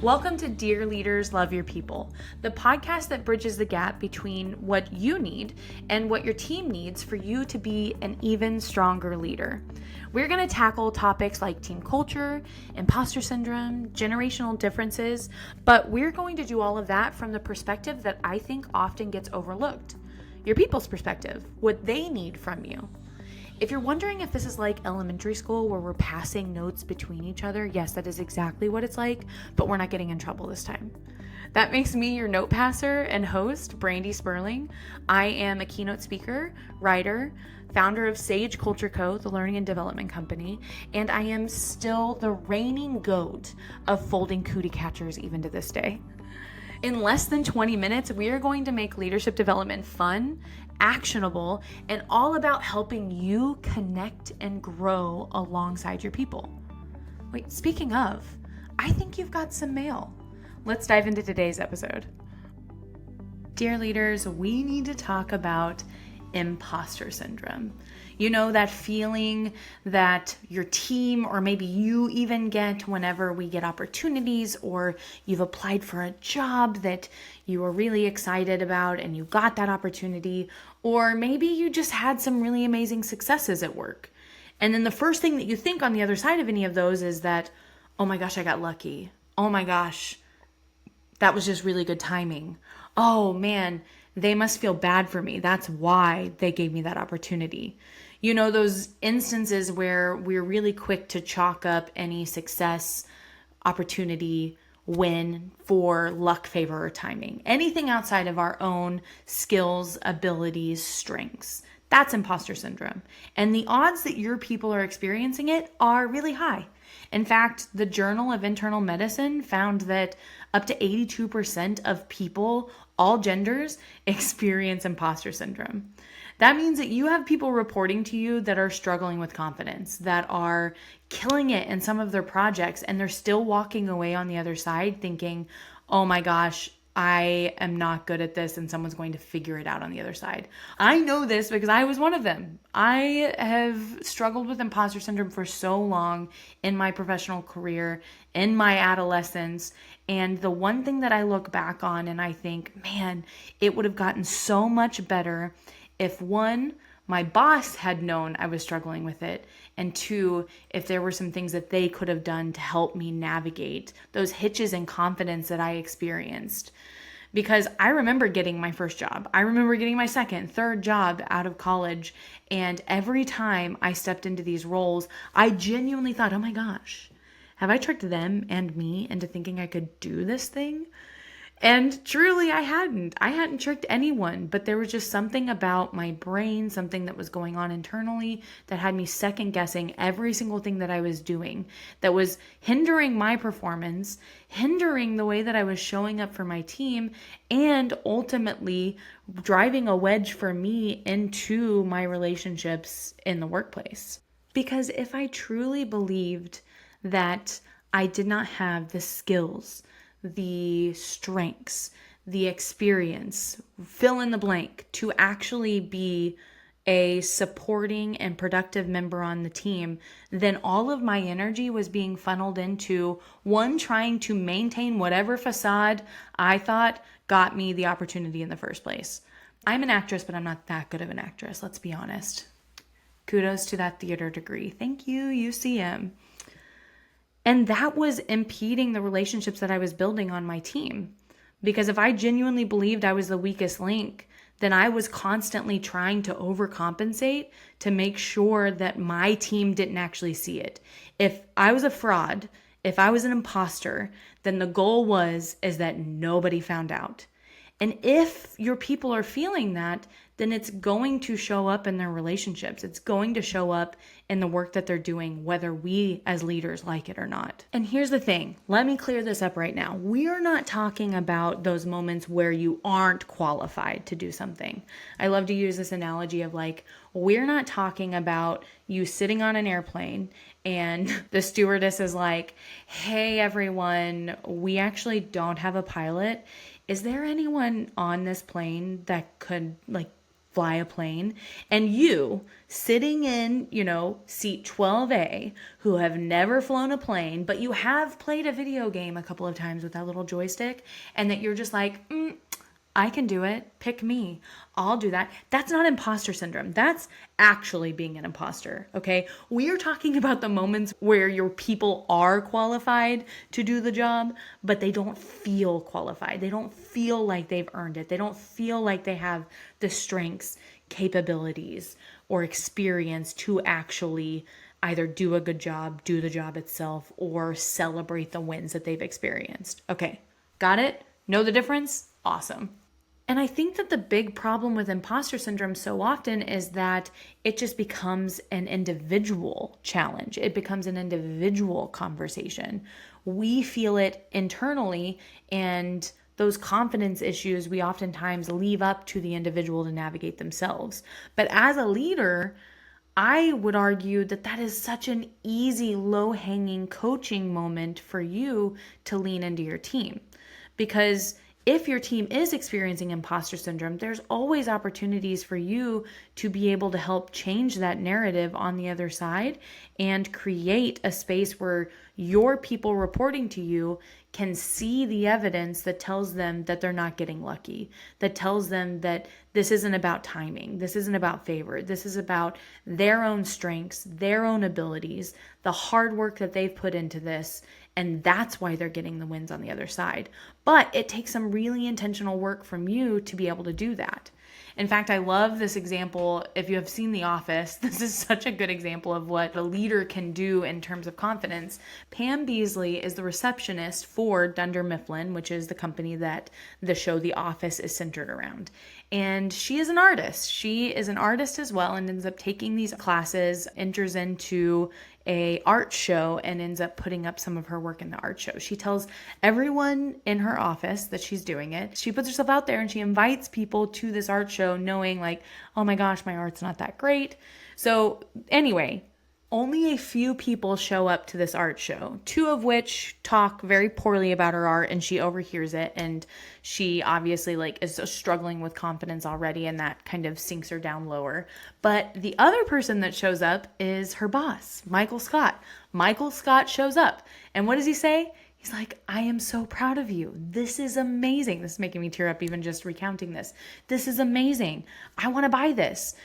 Welcome to Dear Leaders Love Your People, the podcast that bridges the gap between what you need and what your team needs for you to be an even stronger leader. We're going to tackle topics like team culture, imposter syndrome, generational differences, but we're going to do all of that from the perspective that I think often gets overlooked. Your people's perspective, what they need from you. If you're wondering if this is like elementary school where we're passing notes between each other, yes, that is exactly what it's like, but we're not getting in trouble this time. That makes me your note passer and host, Brandy Sperling. I am a keynote speaker, writer, founder of Sage Culture Co., the learning and development company, and I am still the reigning goat of folding cootie catchers even to this day. In less than 20 minutes, we are going to make leadership development fun, actionable, and all about helping you connect and grow alongside your people. Wait, speaking of, I think you've got some mail. Let's dive into today's episode. Dear leaders, we need to talk about imposter syndrome. You know, that feeling that your team or maybe you even get whenever we get opportunities or you've applied for a job that you were really excited about and you got that opportunity, or maybe you just had some really amazing successes at work. And then the first thing that you think on the other side of any of those is that, oh my gosh, I got lucky. Oh my gosh, that was just really good timing. Oh man, they must feel bad for me. That's why they gave me that opportunity. You know, those instances where we're really quick to chalk up any success, opportunity, win for luck, favor, or timing. Anything outside of our own skills, abilities, strengths. That's imposter syndrome. And the odds that your people are experiencing it are really high. In fact, the Journal of Internal Medicine found that up to 82% of people, all genders, experience imposter syndrome. That means that you have people reporting to you that are struggling with confidence, that are killing it in some of their projects, and they're still walking away on the other side thinking, oh my gosh, I am not good at this and someone's going to figure it out on the other side. I know this because I was one of them. I have struggled with imposter syndrome for so long in my professional career, in my adolescence. And the one thing that I look back on and I think, man, it would have gotten so much better if one, my boss had known I was struggling with it, and two, if there were some things that they could have done to help me navigate those hitches in confidence that I experienced. Because I remember getting my first job. I remember getting my second, third job out of college. And every time I stepped into these roles, I genuinely thought, oh my gosh, have I tricked them and me into thinking I could do this thing? And truly, I hadn't. I hadn't tricked anyone, but there was just something about my brain, something that was going on internally that had me second guessing every single thing that I was doing, that was hindering my performance, hindering the way that I was showing up for my team, and ultimately driving a wedge for me into my relationships in the workplace. Because if I truly believed that I did not have the skills, the strengths, the experience, fill in the blank, to actually be a supporting and productive member on the team, then all of my energy was being funneled into one, trying to maintain whatever facade I thought got me the opportunity in the first place. I'm an actress, but I'm not that good of an actress, let's be honest. Kudos to that theater degree. Thank you, UCM. And that was impeding the relationships that I was building on my team. Because if I genuinely believed I was the weakest link, then I was constantly trying to overcompensate to make sure that my team didn't actually see it. If I was a fraud, if I was an imposter, then the goal is that nobody found out. And if your people are feeling that, then it's going to show up in their relationships. It's going to show up in the work that they're doing, whether we as leaders like it or not. And here's the thing. Let me clear this up right now. We are not talking about those moments where you aren't qualified to do something. I love to use this analogy of like, we're not talking about you sitting on an airplane and the stewardess is like, hey, everyone, we actually don't have a pilot. Is there anyone on this plane that could like fly a plane, and you sitting in, seat 12A, who have never flown a plane, but you have played a video game a couple of times with that little joystick, and that you're just like, I can do it. Pick me. I'll do that. That's not imposter syndrome. That's actually being an imposter. Okay. We are talking about the moments where your people are qualified to do the job, but they don't feel qualified. They don't feel like they've earned it. They don't feel like they have the strengths, capabilities, or experience to actually either do a good job, do the job itself, or celebrate the wins that they've experienced. Okay. Got it? Know the difference? Awesome. And I think that the big problem with imposter syndrome so often is that it just becomes an individual challenge. It becomes an individual conversation. We feel it internally, and those confidence issues we oftentimes leave up to the individual to navigate themselves. But as a leader, I would argue that that is such an easy, low-hanging coaching moment for you to lean into your team. Because if your team is experiencing imposter syndrome, there's always opportunities for you to be able to help change that narrative on the other side and create a space where your people reporting to you can see the evidence that tells them that they're not getting lucky, that tells them that this isn't about timing, this isn't about favor, this is about their own strengths, their own abilities, the hard work that they've put into this, and that's why they're getting the wins on the other side. But it takes some really intentional work from you to be able to do that. In fact, I love this example. If you have seen The Office, this is such a good example of what a leader can do in terms of confidence. Pam Beesly is the receptionist for Dunder Mifflin, which is the company that the show The Office is centered around. And she is an artist. She is an artist as well and ends up taking these classes, enters into a art show and ends up putting up some of her work in the art show. She tells everyone in her office that she's doing it. She puts herself out there and she invites people to this art show knowing like, oh my gosh, my art's not that great. So anyway, only a few people show up to this art show, two of which talk very poorly about her art, and she overhears it, and she obviously is struggling with confidence already, and that kind of sinks her down lower. But the other person that shows up is her boss, Michael Scott. Michael Scott shows up, and what does he say? He's like, I am so proud of you. This is amazing. This is making me tear up even just recounting this. This is amazing. I want to buy this.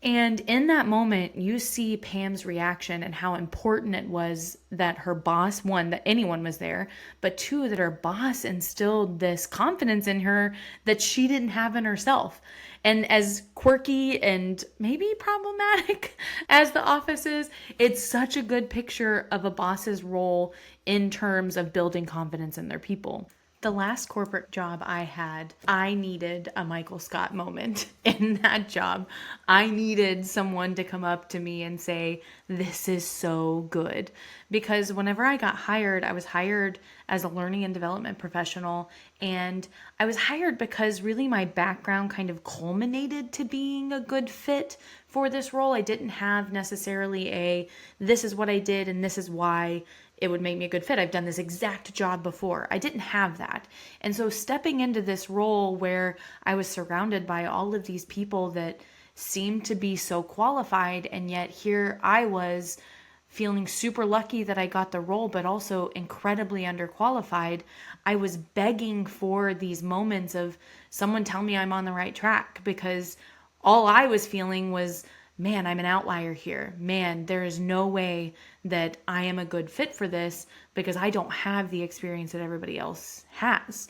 And in that moment, you see Pam's reaction and how important it was that her boss, one, that anyone was there, but two, that her boss instilled this confidence in her that she didn't have in herself. And as quirky and maybe problematic as The Office is, it's such a good picture of a boss's role in terms of building confidence in their people. The last corporate job I had, I needed a Michael Scott moment in that job. I needed someone to come up to me and say, this is so good. Because whenever I got hired, I was hired as a learning and development professional. And I was hired because really my background kind of culminated to being a good fit for this role. I didn't have necessarily this is what I did and this is why it would make me a good fit. I've done this exact job before. I didn't have that. And so stepping into this role where I was surrounded by all of these people that seemed to be so qualified, and yet here I was feeling super lucky that I got the role, but also incredibly underqualified. I was begging for these moments of someone tell me I'm on the right track, because all I was feeling was, man, I'm an outlier here. Man, there is no way that I am a good fit for this because I don't have the experience that everybody else has.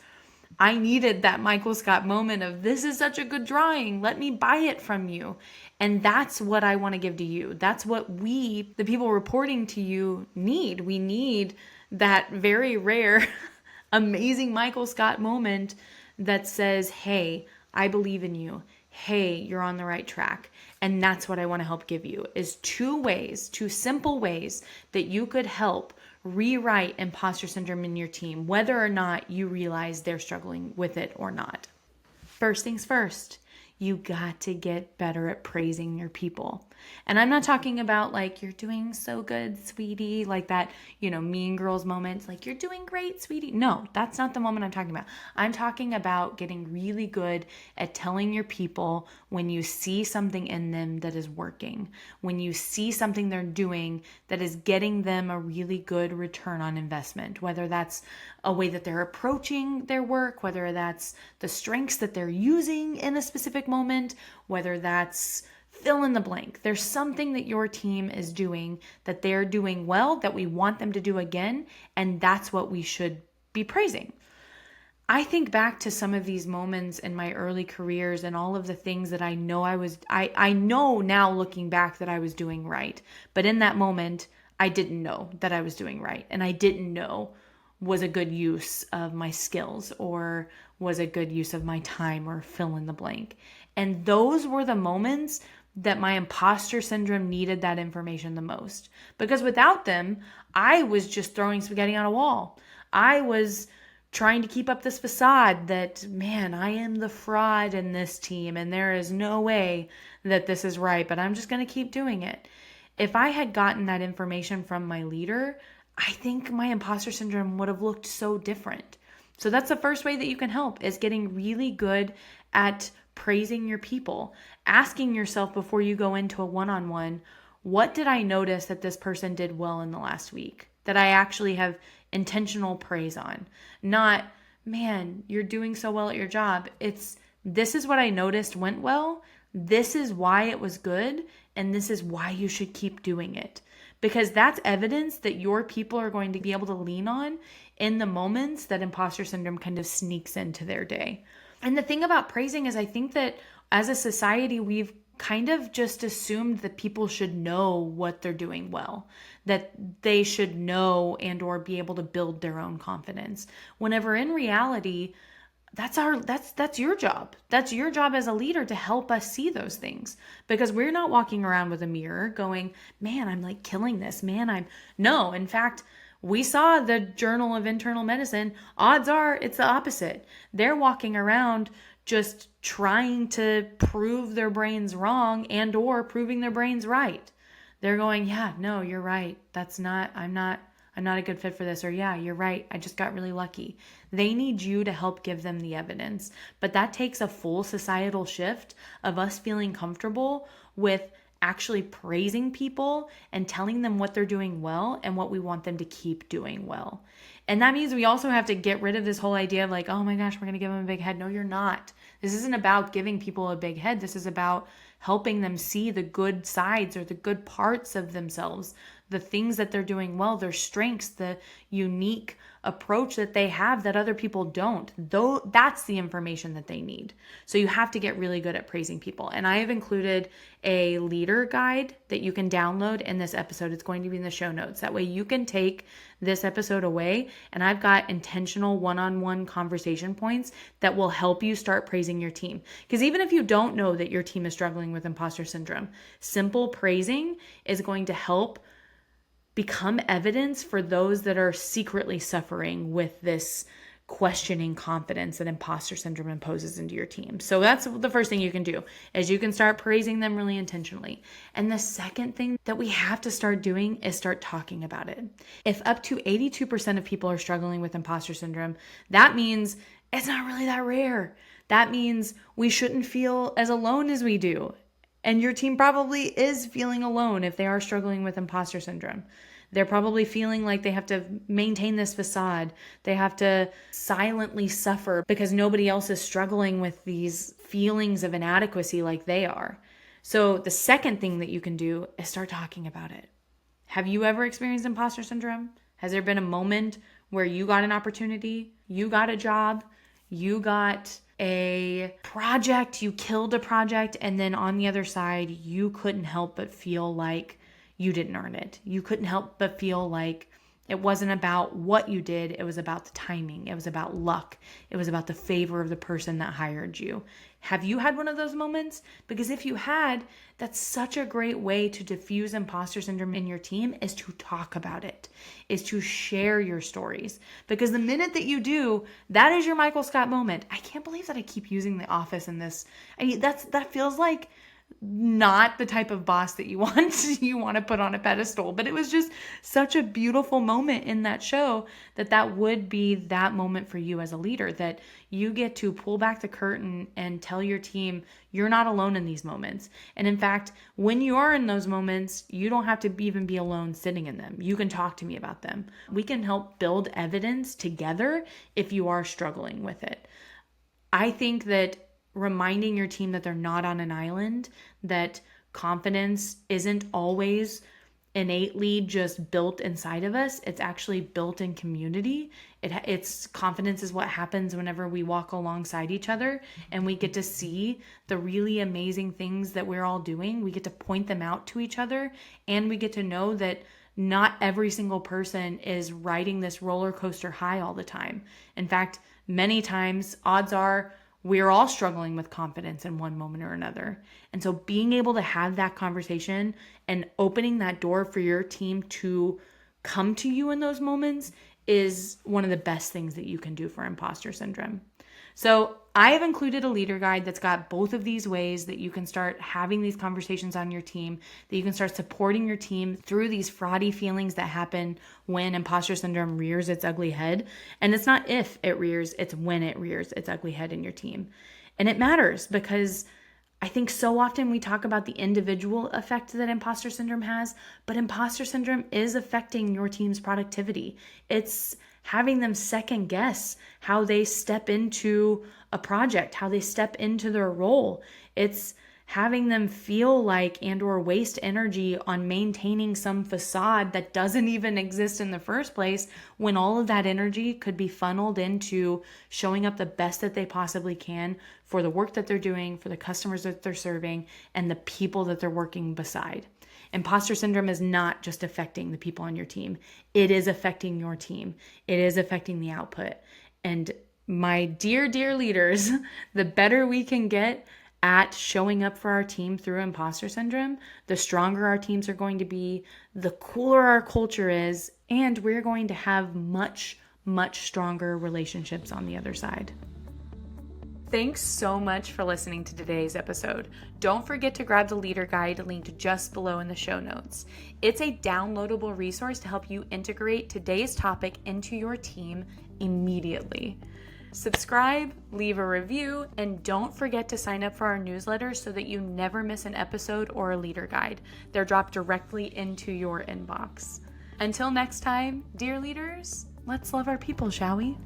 I needed that Michael Scott moment of, this is such a good drawing. Let me buy it from you. And that's what I want to give to you. That's what we, the people reporting to you, need. We need that very rare, amazing Michael Scott moment that says, hey, I believe in you. Hey, you're on the right track. And that's what I want to help give you, is two simple ways that you could help rewrite imposter syndrome in your team, whether or not you realize they're struggling with it or not. First things first, You got to get better at praising your people. And I'm not talking about like, you're doing so good, sweetie, like that, Mean Girls moment, like, you're doing great, sweetie. No, that's not the moment I'm talking about. I'm talking about getting really good at telling your people when you see something in them that is working, when you see something they're doing that is getting them a really good return on investment, whether that's a way that they're approaching their work, whether that's the strengths that they're using in a specific moment, whether that's fill in the blank. There's something that your team is doing that they're doing well that we want them to do again, and that's what we should be praising. I think back to some of these moments in my early careers and all of the things that I know I know now looking back that I was doing right. But in that moment, I didn't know that I was doing right. And I didn't know was a good use of my skills or was a good use of my time or fill in the blank. And those were the moments that my imposter syndrome needed that information the most. Because without them, I was just throwing spaghetti on a wall. I was trying to keep up this facade that, man, I am the fraud in this team and there is no way that this is right, but I'm just going to keep doing it. If I had gotten that information from my leader, I think my imposter syndrome would have looked so different. So that's the first way that you can help, is getting really good at praising your people. Asking yourself before you go into a one-on-one, what did I notice that this person did well in the last week that I actually have intentional praise on? Not, man, you're doing so well at your job. It's, this is what I noticed went well. This is why it was good. And this is why you should keep doing it. Because that's evidence that your people are going to be able to lean on in the moments that imposter syndrome kind of sneaks into their day. And the thing about praising is, I think that as a society, we've kind of just assumed that people should know what they're doing well, that they should know and or be able to build their own confidence. Whenever in reality, that's your job. That's your job as a leader, to help us see those things, because we're not walking around with a mirror going, man, I'm like killing this, man. No, in fact, we saw the Journal of Internal Medicine. Odds are it's the opposite. They're walking around just trying to prove their brains wrong and or proving their brains right. They're going, yeah, no, you're right. I'm not a good fit for this. Or yeah, you're right. I just got really lucky. They need you to help give them the evidence. But that takes a full societal shift of us feeling comfortable with actually praising people and telling them what they're doing well and what we want them to keep doing well. And that means we also have to get rid of this whole idea of like, oh my gosh, we're going to give them a big head. No, you're not. This isn't about giving people a big head. This is about helping them see the good sides or the good parts of themselves, the things that they're doing well, their strengths, the unique approach that they have that other people don't. Though that's the information that they need. So you have to get really good at praising people. And I have included a leader guide that you can download in this episode. It's going to be in the show notes. That way you can take this episode away, and I've got intentional one-on-one conversation points that will help you start praising your team. Because even if you don't know that your team is struggling with imposter syndrome, simple praising is going to help become evidence for those that are secretly suffering with this questioning confidence that imposter syndrome imposes into your team. So that's the first thing you can do, is you can start praising them really intentionally. And the second thing that we have to start doing is start talking about it. If up to 82% of people are struggling with imposter syndrome, that means it's not really that rare. That means we shouldn't feel as alone as we do. And your team probably is feeling alone if they are struggling with imposter syndrome. They're probably feeling like they have to maintain this facade. They have to silently suffer because nobody else is struggling with these feelings of inadequacy like they are. So the second thing that you can do is start talking about it. Have you ever experienced imposter syndrome? Has there been a moment where you got an opportunity, you got a job, you got a project, you killed a project, and then on the other side, you couldn't help but feel like you didn't earn it. You couldn't help but feel like It wasn't about what you did. It was about the timing. It was about luck. It was about the favor of the person that hired you. Have you had one of those moments? Because if you had, that's such a great way to diffuse imposter syndrome in your team, is to talk about it, is to share your stories. Because the minute that you do, that is your Michael Scott moment. I can't believe that I keep using The Office in this. That feels like not the type of boss that you want to put on a pedestal, but it was just such a beautiful moment in that show that would be that moment for you as a leader, that you get to pull back the curtain and tell your team you're not alone in these moments. And in fact, when you are in those moments, you don't have to even be alone sitting in them. You can talk to me about them. We can help build evidence together if you are struggling with it. I think that reminding your team that they're not on an island, that confidence isn't always innately just built inside of us. It's actually built in community. It's confidence is what happens whenever we walk alongside each other and we get to see the really amazing things that we're all doing. We get to point them out to each other, and we get to know that not every single person is riding this roller coaster high all the time. In fact, many times, odds are, we're all struggling with confidence in one moment or another. And so being able to have that conversation and opening that door for your team to come to you in those moments is one of the best things that you can do for imposter syndrome. So I have included a leader guide that's got both of these ways that you can start having these conversations on your team, that you can start supporting your team through these fraudy feelings that happen when imposter syndrome rears its ugly head. And it's not if it rears, it's when it rears its ugly head in your team. And it matters because I think so often we talk about the individual effect that imposter syndrome has, but imposter syndrome is affecting your team's productivity. It's having them second guess how they step into a project, how they step into their role. It's having them feel like and or waste energy on maintaining some facade that doesn't even exist in the first place, when all of that energy could be funneled into showing up the best that they possibly can for the work that they're doing, for the customers that they're serving, and the people that they're working beside. Imposter syndrome is not just affecting the people on your team. It is affecting your team. It is affecting the output. And my dear, dear leaders, the better we can get at showing up for our team through imposter syndrome, the stronger our teams are going to be, the cooler our culture is, and we're going to have much, much stronger relationships on the other side. Thanks so much for listening to today's episode. Don't forget to grab the leader guide linked just below in the show notes. It's a downloadable resource to help you integrate today's topic into your team immediately. Subscribe, leave a review, and don't forget to sign up for our newsletter so that you never miss an episode or a leader guide. They're dropped directly into your inbox. Until next time, dear leaders, let's love our people, shall we?